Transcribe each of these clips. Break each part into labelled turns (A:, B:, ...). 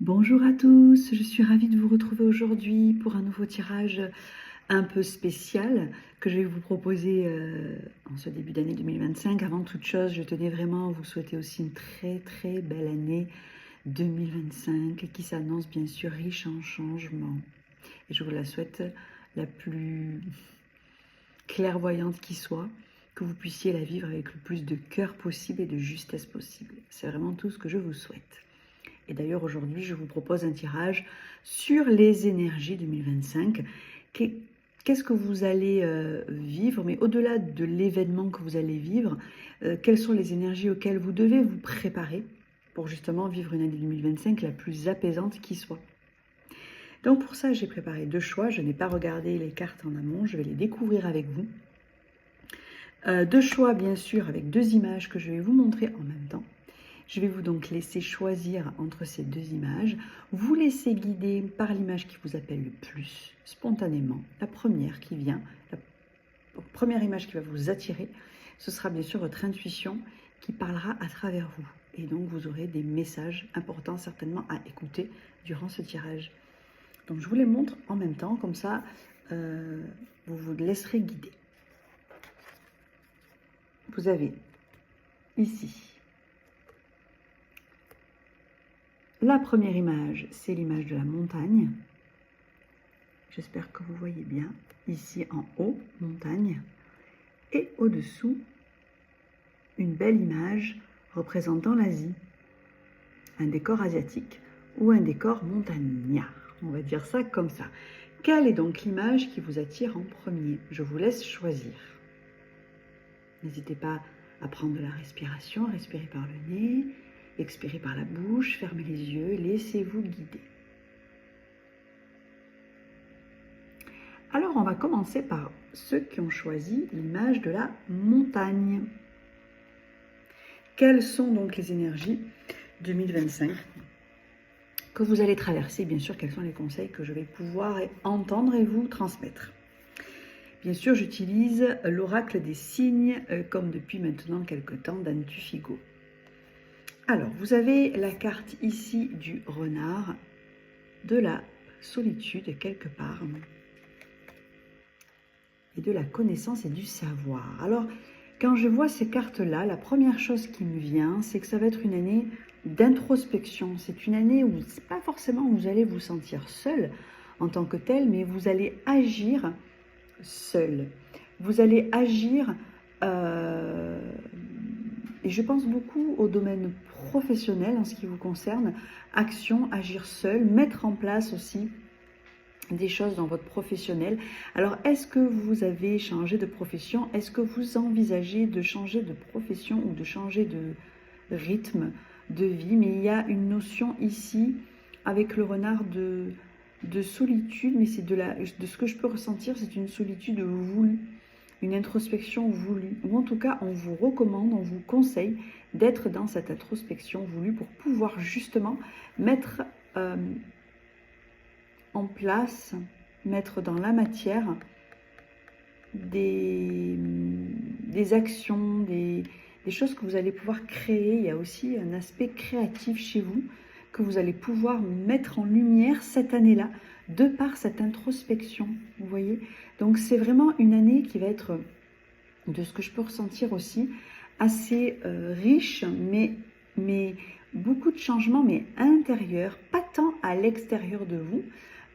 A: Bonjour à tous, je suis ravie de vous retrouver aujourd'hui pour un nouveau tirage un peu spécial que je vais vous proposer en ce début d'année 2025. Avant toute chose, je tenais vraiment à vous souhaiter aussi une très belle année 2025 qui s'annonce bien sûr riche en changements. Et je vous la souhaite la plus clairvoyante qui soit, que vous puissiez la vivre avec le plus de cœur possible et de justesse possible. C'est vraiment tout ce que je vous souhaite. Et d'ailleurs, aujourd'hui, je vous propose un tirage sur les énergies 2025. Qu'est-ce que vous allez vivre, mais au-delà de l'événement que vous allez vivre, quelles sont les énergies auxquelles vous devez vous préparer pour justement vivre une année 2025 la plus apaisante qui soit. Donc pour ça, j'ai préparé deux choix. Je n'ai pas regardé les cartes en amont, je vais les découvrir avec vous. Deux choix, bien sûr, avec deux images que je vais vous montrer en même temps. Je vais vous donc laisser choisir entre ces deux images. Vous laissez guider par l'image qui vous appelle le plus, spontanément. La première qui vient, la première image qui va vous attirer, ce sera bien sûr votre intuition qui parlera à travers vous. Et donc vous aurez des messages importants certainement à écouter durant ce tirage. Donc je vous les montre en même temps, comme ça vous vous laisserez guider. Vous avez ici la première image, c'est l'image de la montagne. J'espère que vous voyez bien. Ici en haut, montagne. Et au-dessous, une belle image représentant l'Asie. Un décor asiatique ou un décor montagnard. On va dire ça comme ça. Quelle est donc l'image qui vous attire en premier? Je vous laisse choisir. N'hésitez pas à prendre de la respiration, respirer par le nez. Expirez par la bouche, fermez les yeux, laissez-vous guider. Alors, on va commencer par ceux qui ont choisi l'image de la montagne. Quelles sont donc les énergies 2025 que vous allez traverser? Bien sûr, quels sont les conseils que je vais pouvoir entendre et vous transmettre? Bien sûr, j'utilise l'oracle des signes, comme depuis maintenant quelque temps, d'Antu Figo. Alors, vous avez la carte ici du renard, de la solitude quelque part, et de la connaissance et du savoir. Alors, quand je vois ces cartes-là, la première chose qui me vient, c'est que ça va être une année d'introspection. C'est une année où, c'est pas forcément où vous allez vous sentir seul en tant que tel, mais vous allez agir seul. Vous allez agir... Et je pense beaucoup au domaine professionnel en ce qui vous concerne. Action, agir seul, mettre en place aussi des choses dans votre professionnel. Alors, est-ce que vous avez changé de profession? Est-ce que vous envisagez de changer de profession ou de changer de rythme de vie? Mais il y a une notion ici avec le renard de solitude, mais c'est de ce que je peux ressentir, c'est une solitude voulue. Une introspection voulue, ou en tout cas on vous recommande, on vous conseille d'être dans cette introspection voulue pour pouvoir justement mettre en place, mettre dans la matière des actions, des choses que vous allez pouvoir créer. Il y a aussi un aspect créatif chez vous que vous allez pouvoir mettre en lumière cette année-là, de par cette introspection, vous voyez. Donc c'est vraiment une année qui va être, de ce que je peux ressentir aussi, assez riche, mais beaucoup de changements, mais intérieurs, pas tant à l'extérieur de vous,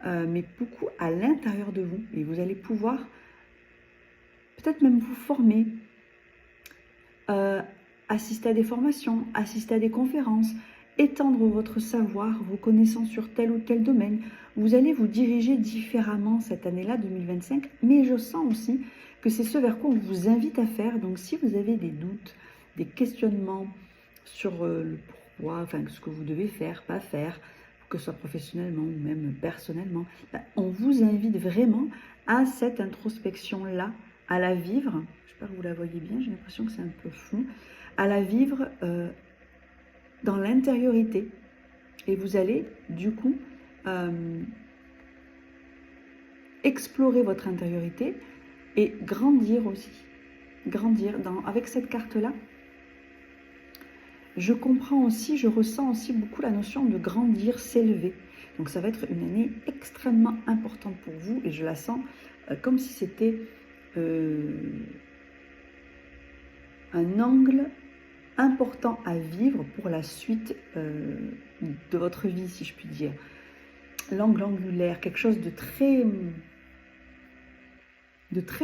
A: mais beaucoup à l'intérieur de vous. Et vous allez pouvoir peut-être même vous former, assister à des formations, assister à des conférences, étendre votre savoir, vos connaissances sur tel ou tel domaine. Vous allez vous diriger différemment cette année-là, 2025, mais je sens aussi que c'est ce vers quoi on vous invite à faire. Donc si vous avez des doutes, des questionnements sur le pourquoi, enfin ce que vous devez faire, pas faire, que ce soit professionnellement ou même personnellement, on vous invite vraiment à cette introspection-là, à la vivre. J'espère que vous la voyez bien, j'ai l'impression que c'est un peu flou. À la vivre dans l'intériorité. Et vous allez, du coup, explorer votre intériorité et grandir aussi. Grandir avec cette carte-là. je comprends aussi, je ressens aussi beaucoup la notion de grandir, s'élever. Donc ça va être une année extrêmement importante pour vous et je la sens comme si c'était un angle important à vivre pour la suite de votre vie, si je puis dire. L'angle angulaire, quelque chose de très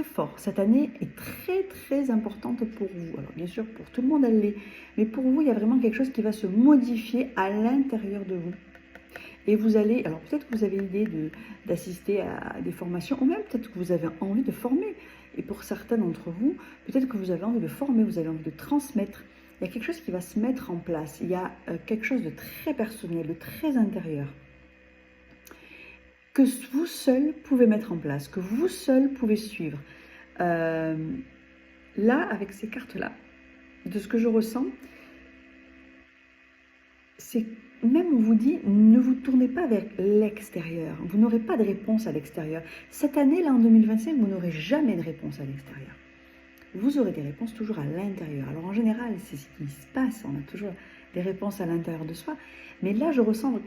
A: fort. Cette année est très très importante pour vous. Alors bien sûr, pour tout le monde, elle l'est. Mais pour vous, il y a vraiment quelque chose qui va se modifier à l'intérieur de vous. Et vous allez, alors peut-être que vous avez l'idée d'assister à des formations, ou même peut-être que vous avez envie de former. Et pour certains d'entre vous, peut-être que vous avez envie de former, vous avez envie de transmettre. Il y a quelque chose qui va se mettre en place. Il y a quelque chose de très personnel, de très intérieur, que vous seul pouvez mettre en place, que vous seul pouvez suivre. Là, avec ces cartes-là, de ce que je ressens, c'est même on vous dit, ne vous tournez pas vers l'extérieur. Vous n'aurez pas de réponse à l'extérieur. Cette année-là, en 2025, vous n'aurez jamais de réponse à l'extérieur. Vous aurez des réponses toujours à l'intérieur. Alors en général, c'est ce qui se passe. On a toujours des réponses à l'intérieur de soi. Mais là, je ressens,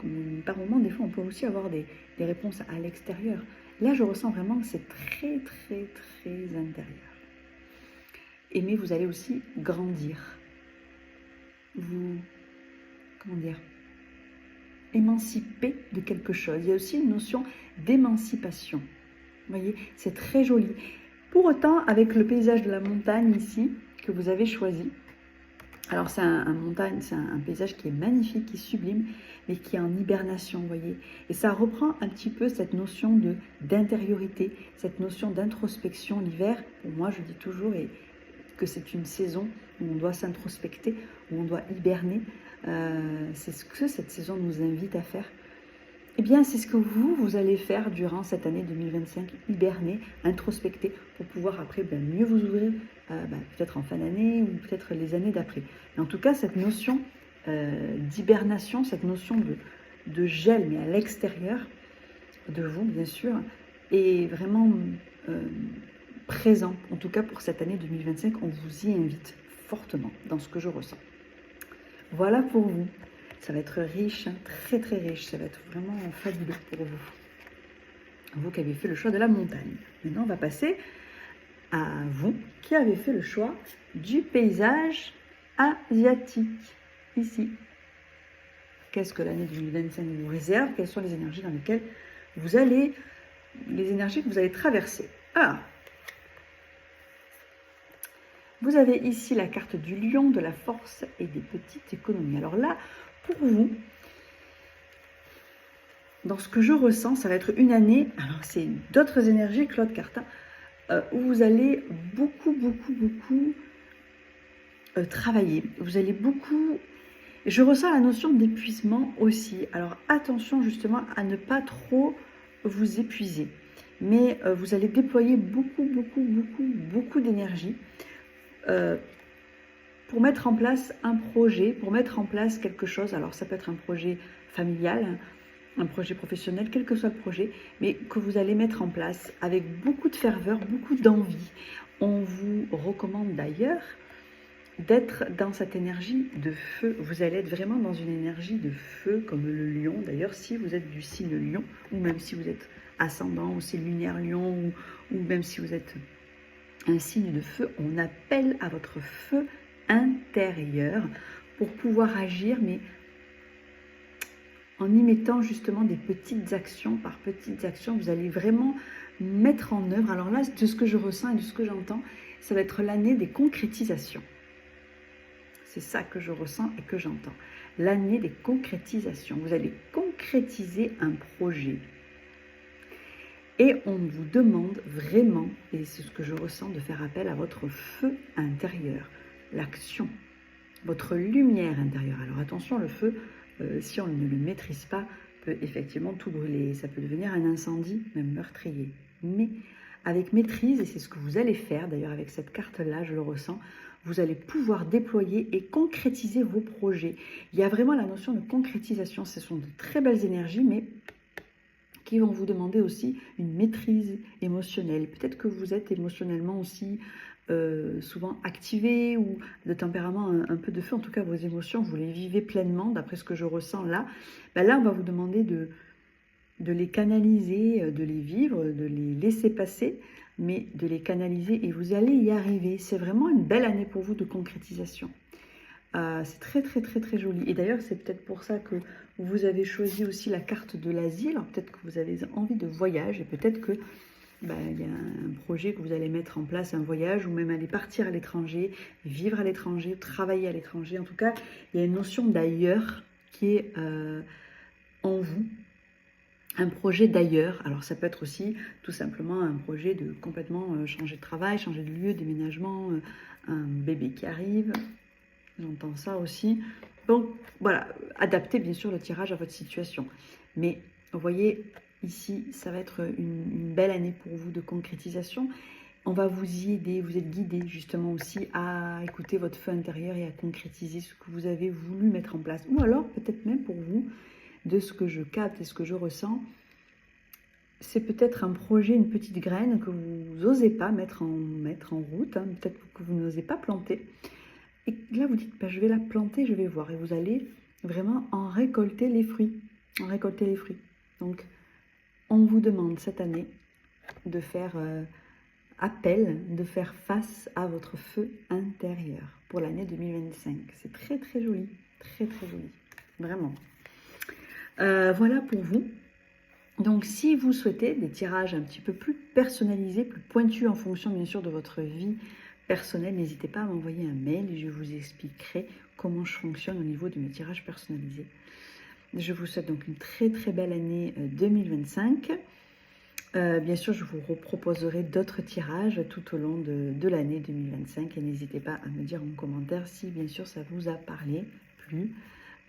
A: par moments, des fois, on peut aussi avoir des réponses à l'extérieur. Là, je ressens vraiment que c'est très, très, très intérieur. Mais vous allez aussi grandir. Vous, comment dire, émanciper de quelque chose. Il y a aussi une notion d'émancipation. Vous voyez, c'est très joli. Pour autant, avec le paysage de la montagne ici, que vous avez choisi, alors c'est un paysage qui est magnifique, qui est sublime, mais qui est en hibernation, vous voyez. Et ça reprend un petit peu cette notion d'intériorité, cette notion d'introspection. L'hiver, pour moi, je dis toujours que c'est une saison où on doit s'introspecter, où on doit hiberner. C'est ce que cette saison nous invite à faire. Eh bien, c'est ce que vous allez faire durant cette année 2025, hiberner, introspecter, pour pouvoir après mieux vous ouvrir, peut-être en fin d'année ou peut-être les années d'après. Mais en tout cas, cette notion d'hibernation, cette notion de gel, mais à l'extérieur de vous, bien sûr, est vraiment présent. En tout cas, pour cette année 2025, on vous y invite fortement dans ce que je ressens. Voilà pour vous. Ça va être riche, très très riche. Ça va être vraiment fabuleux pour vous. Vous qui avez fait le choix de la montagne. Maintenant, on va passer à vous qui avez fait le choix du paysage asiatique. Ici. Qu'est-ce que l'année 2025 vous réserve? Quelles sont les énergies dans lesquelles vous allez... les énergies que vous allez traverser? Ah! Vous avez ici la carte du lion, de la force et des petites économies. Alors là, pour vous, dans ce que je ressens, ça va être une année, alors c'est d'autres énergies que l'autre carte, où vous allez beaucoup travailler. Vous allez beaucoup... Je ressens la notion d'épuisement aussi. Alors attention justement à ne pas trop vous épuiser. Mais vous allez déployer beaucoup d'énergie. Pour mettre en place un projet, pour mettre en place quelque chose. Alors ça peut être un projet familial, un projet professionnel, quel que soit le projet, mais que vous allez mettre en place avec beaucoup de ferveur, beaucoup d'envie. On vous recommande d'ailleurs d'être dans cette énergie de feu. Vous allez être vraiment dans une énergie de feu comme le lion. D'ailleurs, si vous êtes du signe lion, ou même si vous êtes ascendant ou signe lunaire lion, ou même si vous êtes un signe de feu, on appelle à votre feu intérieur pour pouvoir agir, mais en y mettant justement des petites actions. Par petites actions, vous allez vraiment mettre en œuvre. Alors là, de ce que je ressens et de ce que j'entends, ça va être l'année des concrétisations. C'est ça que je ressens et que j'entends. L'année des concrétisations. Vous allez concrétiser un projet. Et on vous demande vraiment, et c'est ce que je ressens, de faire appel à votre feu intérieur, l'action, votre lumière intérieure. Alors attention, le feu, si on ne le maîtrise pas, peut effectivement tout brûler. Ça peut devenir un incendie, même meurtrier. Mais avec maîtrise, et c'est ce que vous allez faire, d'ailleurs avec cette carte-là, je le ressens, vous allez pouvoir déployer et concrétiser vos projets. Il y a vraiment la notion de concrétisation. Ce sont de très belles énergies, mais qui vont vous demander aussi une maîtrise émotionnelle. Peut-être que vous êtes émotionnellement aussi souvent activé ou de tempérament un peu de feu, en tout cas vos émotions, vous les vivez pleinement, d'après ce que je ressens là, ben là on va vous demander de les canaliser, de les vivre, de les laisser passer, mais de les canaliser et vous allez y arriver. C'est vraiment une belle année pour vous de concrétisation. C'est très très très très joli. Et d'ailleurs, c'est peut-être pour ça que vous avez choisi aussi la carte de l'Asie. Alors peut-être que vous avez envie de voyage et peut-être que il y a un projet que vous allez mettre en place, un voyage ou même aller partir à l'étranger, vivre à l'étranger, travailler à l'étranger. En tout cas, il y a une notion d'ailleurs qui est en vous. Un projet d'ailleurs, alors ça peut être aussi tout simplement un projet de complètement changer de travail, changer de lieu, déménagement, un bébé qui arrive, j'entends ça aussi. Donc voilà, adaptez bien sûr le tirage à votre situation. Mais vous voyez, ici, ça va être une belle année pour vous de concrétisation. On va vous y aider, vous êtes guidé justement aussi à écouter votre feu intérieur et à concrétiser ce que vous avez voulu mettre en place. Ou alors peut-être même pour vous, de ce que je capte et ce que je ressens, c'est peut-être un projet, une petite graine que vous n'osez pas mettre en route, hein, peut-être que vous n'osez pas planter. Et là, vous dites, je vais la planter, je vais voir. Et vous allez vraiment en récolter les fruits. En récolter les fruits. Donc, on vous demande cette année de faire appel, de faire face à votre feu intérieur pour l'année 2025. C'est très, très joli. Très, très joli. Vraiment. Voilà pour vous. Donc, si vous souhaitez des tirages un petit peu plus personnalisés, plus pointus en fonction, bien sûr, de votre vie personnelle, n'hésitez pas à m'envoyer un mail et je vous expliquerai comment je fonctionne au niveau de mes tirages personnalisés. Je vous souhaite donc une très, très belle année 2025. Bien sûr, je vous proposerai d'autres tirages tout au long de l'année 2025 et n'hésitez pas à me dire en commentaire si, bien sûr, ça vous a parlé, plu.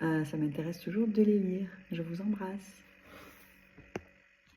A: Ça m'intéresse toujours de les lire. Je vous embrasse.